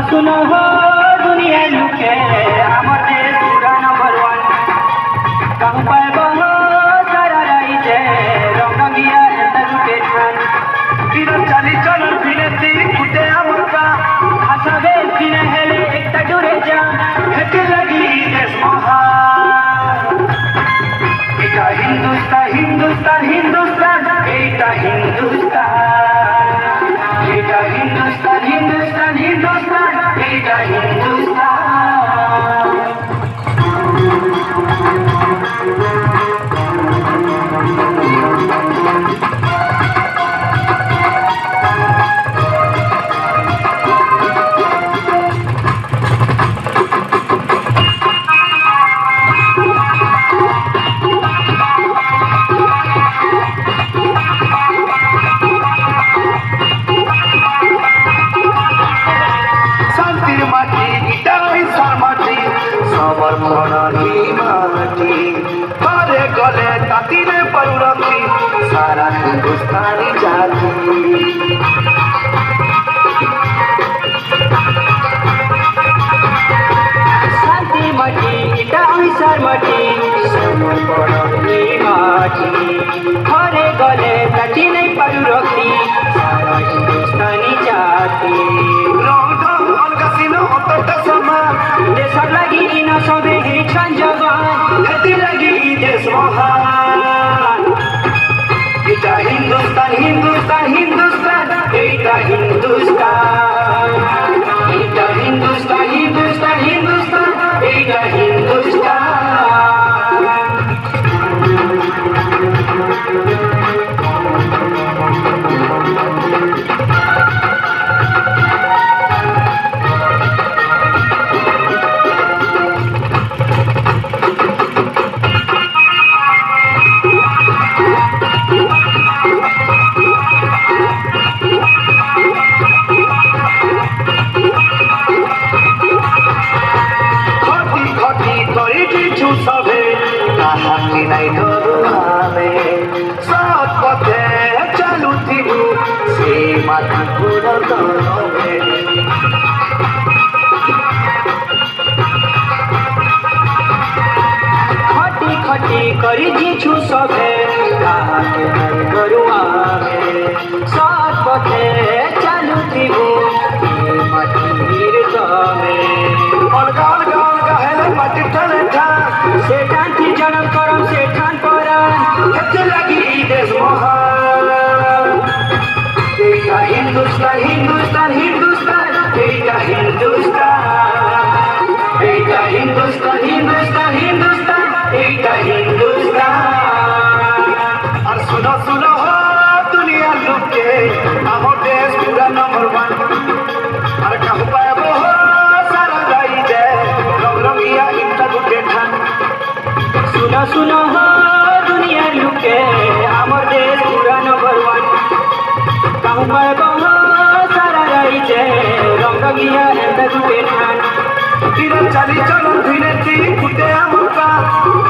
सुनो हो दुनिया लुके আমাদের পুরা নাম্বার ওয়ান কাহু পাইব हो সারা রাইতে রঙ্গিয়া এতা লুকে ঠান তীর চালি চলন ফিরেছি কুটে আমকা হাসাবে দিনে হেলে একটা দূরে যা হেতে লাগি দেশ মহান এটা হিন্দুস্তান হিন্দুস্তান হিন্দুস্তান এইটা হিন্দুস্তান এটা হিন্দুস্তান হিন্দুস্তান হিন্দুস্তান এইটা হিন্দুস্তান समर्पणानी माटी हरे गले तातीने परू रखी सारा हिंदुस्तानी जाति শান্তি মাটি এটা ঐসার মাটি সমর্পণী মাটি ঘরে গলে কাটি নেই পারু রখি সারা হিন্দুস্তানি জাতি रंग अलगासीन अतटा समान দেশর লাগি না সবে হেছন জবান हेती लगी देश महान এটা হিন্দুস্তান হিন্দুস্তান হিন্দুস্তান এইটা হিন্দুস্তান এটা হিন্দুস্তান হিন্দুস্তান হিন্দুস্তান এইটা হিন্দুস্তান সবে কাহাকি নাই ধরুয়াবে সৎ পথে চালুথিবু সে মাথা পুরো তরবে খটি খটি করি জিছু সবে কাহাকে নাই গরুয়াবে সৎ পথে চালুথিবু এ মাটির তবে অলগা অলগা অলগা হেলে মাটি টানে ঠান সে টানটি জনম করম সে ঠান পরাণ হেতে লাগি দেশ মহান এইটা হিন্দুস্তান হিন্দুস্তান হিন্দুস্তান এইটা হিন্দুস্তান এইটা হিন্দুস্তান হিন্দুস্তান হিন্দুস্তান এইটা হিন্দুস্তান আর শুনো শুনো হো দুনিয়ার লোকে আমার দেশ পুরা নম্বর ওয়ান আর কাহু পাইব হো সারা রাইতে রঙ্গিয়া ইটা গুটে ঠান सुनो सुनो हो दुनिया लुके আমার দেশ পুরা নম্বর ওয়ান কাহু পাইব हो সারা রাইতে রঙ্গিয়া এতা লুকে ঠান তীর চালি চলন ফিরেছি কুটে আমকা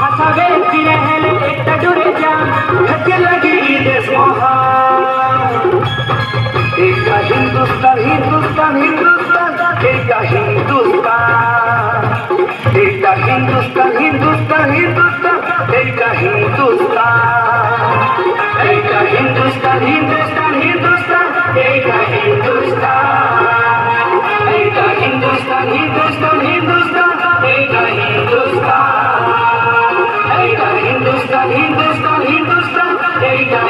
হাসাবে দিনে হেলে একটা দূরে যা হেতে লাগি দেশ মহান এইটা হিন্দুস্তান হিন্দুস্তান হিন্দুস্তান এইটা হিন্দুস্তান এইটা হিন্দুস্তান হিন্দুস্তান হিন্দুস্তান এইটা হিন্দুস্তান এইটা হিন্দুস্তান হিন্দুস্তান হিন্দুস্তান এইটা হিন্দুস্তান এইটা হিন্দুস্তান হিন্দুস্তান হিন্দুস্তান এইটা হিন্দুস্তান এইটা হিন্দুস্তান হিন্দুস্তান হিন্দুস্তান এইটা